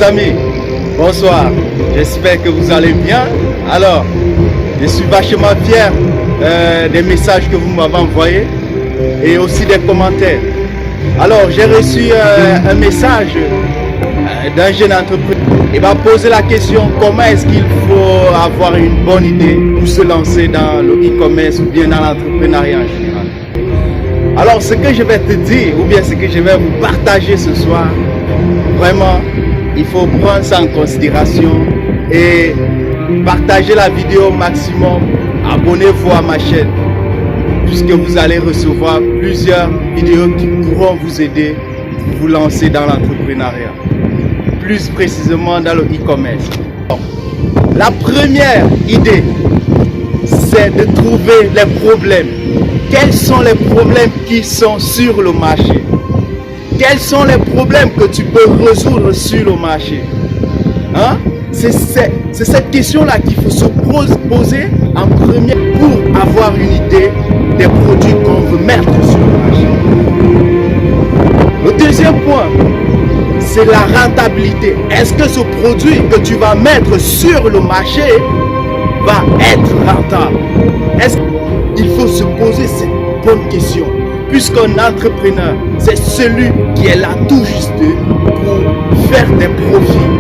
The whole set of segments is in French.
amis, bonsoir, j'espère que vous allez bien. Alors, je suis vachement fier des messages que vous m'avez envoyés et aussi des commentaires. Alors, j'ai reçu un message d'un jeune entrepreneur. Il m'a posé la question, comment est-ce qu'il faut avoir une bonne idée pour se lancer dans le e-commerce ou bien dans l'entrepreneuriat en général. Alors, ce que je vais te dire, ou bien ce que je vais vous partager ce soir, vraiment, il faut prendre ça en considération et partager la vidéo au maximum. Abonnez-vous à ma chaîne, puisque vous allez recevoir plusieurs vidéos qui pourront vous aider à vous lancer dans l'entrepreneuriat, plus précisément dans le e-commerce. La première idée, c'est de trouver les problèmes. Quels sont les problèmes qui sont sur le marché? Quels sont les problèmes que tu peux résoudre sur le marché? Hein? C'est cette question-là qu'il faut se poser en premier pour avoir une idée des produits qu'on veut mettre sur le marché. Le deuxième point, c'est la rentabilité. Est-ce que ce produit que tu vas mettre sur le marché va être rentable? Est-ce qu'il faut se poser cette bonne question? Puisqu'un entrepreneur, c'est celui qui est là tout juste pour faire des profits.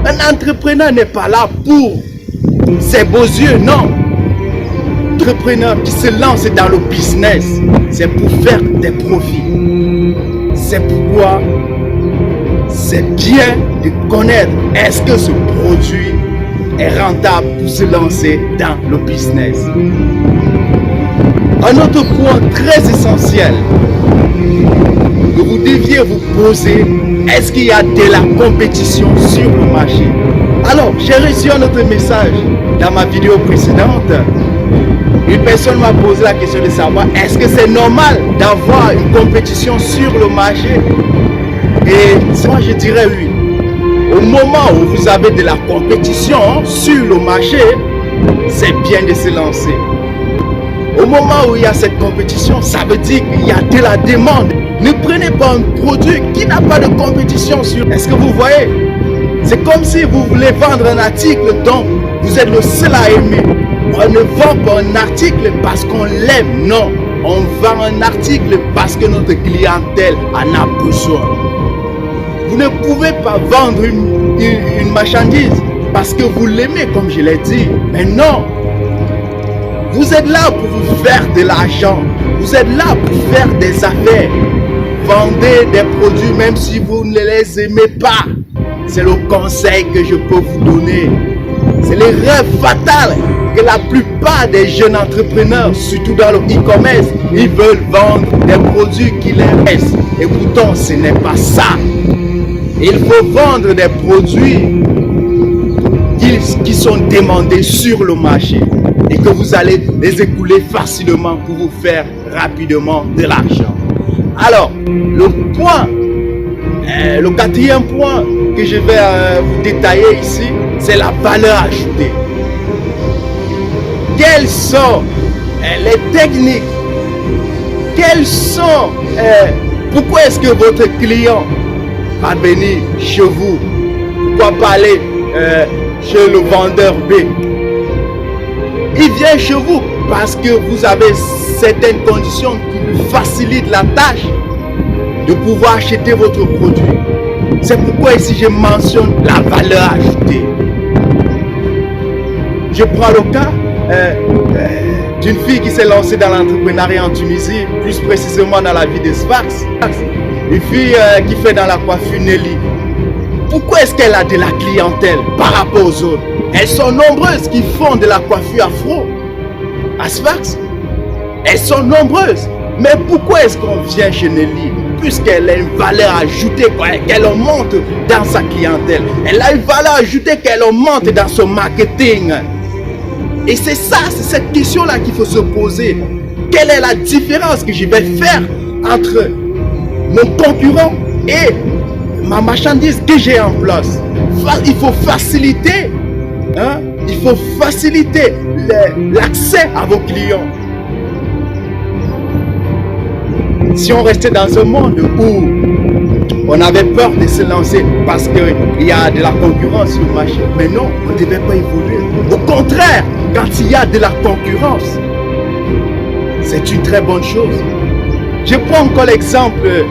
Un entrepreneur n'est pas là pour ses beaux yeux, non. Un entrepreneur qui se lance dans le business, c'est pour faire des profits. C'est pourquoi c'est bien de connaître est-ce que ce produit est rentable pour se lancer dans le business. Un autre point très essentiel que vous deviez vous poser, est-ce qu'il y a de la compétition sur le marché? Alors, j'ai reçu un autre message dans ma vidéo précédente. Une personne m'a posé la question de savoir, est-ce que c'est normal d'avoir une compétition sur le marché? Et moi, je dirais oui. Au moment où vous avez de la compétition sur le marché, c'est bien de se lancer. Au moment où il y a cette compétition, ça veut dire qu'il y a de la demande. Ne prenez pas un produit qui n'a pas de compétition sur. Est-ce que vous voyez? C'est comme si vous voulez vendre un article dont vous êtes le seul à aimer. On ne vend pas un article parce qu'on l'aime, non. On vend un article parce que notre clientèle en a besoin. Vous ne pouvez pas vendre une marchandise parce que vous l'aimez, comme je l'ai dit. Mais non. Vous êtes là pour vous faire de l'argent. Vous êtes là pour faire des affaires. Vendez des produits même si vous ne les aimez pas. C'est le conseil que je peux vous donner. C'est l'erreur fatale que la plupart des jeunes entrepreneurs, surtout dans le e-commerce, ils veulent vendre des produits qui les intéressent. Et pourtant, ce n'est pas ça. Il faut vendre des produits qui sont demandés sur le marché et que vous allez les écouler facilement pour vous faire rapidement de l'argent. Alors, le quatrième point que je vais vous détailler ici, c'est la valeur ajoutée. Quelles sont les techniques? Pourquoi est-ce que votre client va venir chez vous? Pourquoi pas aller chez le vendeur B? Il vient chez vous parce que vous avez certaines conditions qui lui facilitent la tâche de pouvoir acheter votre produit. C'est pourquoi ici je mentionne la valeur ajoutée. Je prends le cas d'une fille qui s'est lancée dans l'entrepreneuriat en Tunisie, plus précisément dans la ville de Sfax. Une fille qui fait dans la coiffure Nelly. Pourquoi est-ce qu'elle a de la clientèle par rapport aux autres? Elles sont nombreuses qui font de la coiffure afro à Sfax. Elles sont nombreuses. Mais pourquoi est-ce qu'on vient chez Nelly? Puisqu'elle a une valeur ajoutée, qu'elle augmente dans sa clientèle. Elle a une valeur ajoutée qu'elle augmente dans son marketing. Et c'est ça, c'est cette question-là qu'il faut se poser. Quelle est la différence que je vais faire entre mon concurrent et ma marchandise que j'ai en place? Il faut faciliter, il faut faciliter l'accès à vos clients. Si on restait dans un monde où On avait peur de se lancer parce qu'il y a de la concurrence sur le marché. Mais non, on ne devait pas évoluer. Au contraire, quand il y a de la concurrence, c'est une très bonne chose. Je prends encore l'exemple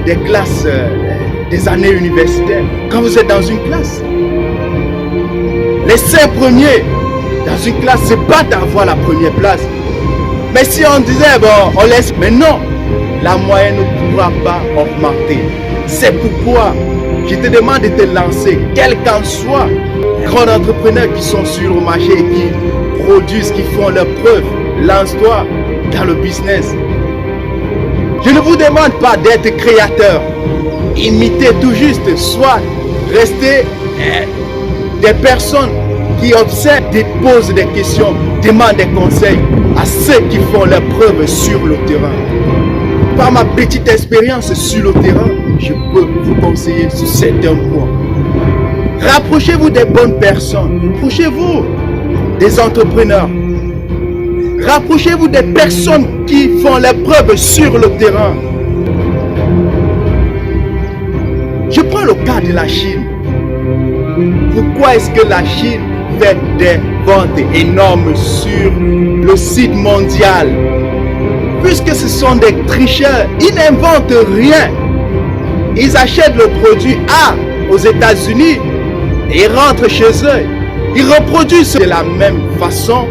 des classes des années universitaires. Quand vous êtes dans une classe, les 5 premiers dans une classe se battent à avoir la première place. Mais si on disait, bon, on laisse... Mais non, la moyenne ne pourra pas augmenter. C'est pourquoi je te demande de te lancer, quel qu'en soit les grands entrepreneurs qui sont sur le marché et qui produisent, qui font leurs preuves. Lance-toi dans le business. Je ne vous demande pas d'être créateur. Imitez tout juste, soit restez des personnes qui observent, posent des questions, demandent des conseils à ceux qui font leurs preuves sur le terrain. Par ma petite expérience sur le terrain, je peux vous conseiller sur certains points. Rapprochez-vous des bonnes personnes. Rapprochez-vous des entrepreneurs. Rapprochez-vous des personnes qui font leurs preuves sur le terrain. Je prends le cas de la Chine. Pourquoi est-ce que la Chine fait des ventes énormes sur le site mondial? Puisque ce sont des tricheurs, ils n'inventent rien. Ils achètent le produit A aux États-Unis et ils rentrent chez eux. Ils reproduisent de la même façon,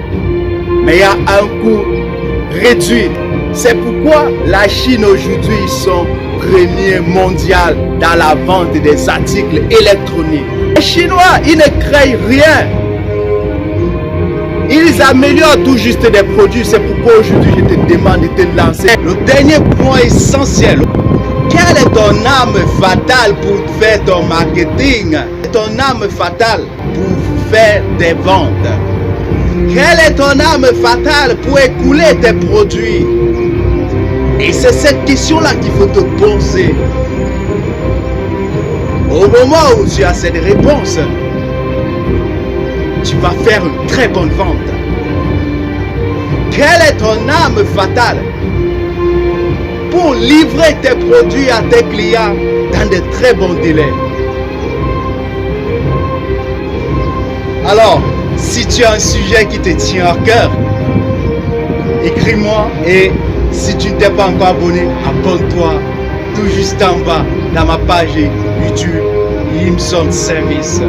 mais à un coût réduit. C'est pourquoi la Chine aujourd'hui, ils sont premiers mondial dans la vente des articles électroniques. Les Chinois, ils ne créent rien. Ils améliorent tout juste des produits. C'est pourquoi aujourd'hui je te demande de te lancer. Le dernier point essentiel. Quelle est ton arme fatale pour faire ton marketing? Ton arme fatale pour faire des ventes? Quelle est ton arme fatale pour écouler tes produits? Et c'est cette question-là qu'il faut te poser. Au moment où tu as cette réponse, tu vas faire une très bonne vente. Quelle est ton arme fatale pour livrer tes produits à tes clients dans de très bons délais? Alors, si tu as un sujet qui te tient à cœur, écris-moi, et si tu ne t'es pas encore abonné, abonne-toi tout juste en bas dans ma page YouTube Yimson Service.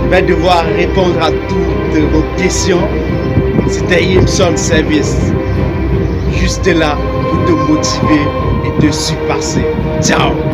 Je vais devoir répondre à toutes vos questions. C'était Yimson Service. Juste là pour te motiver et te surpasser. Ciao!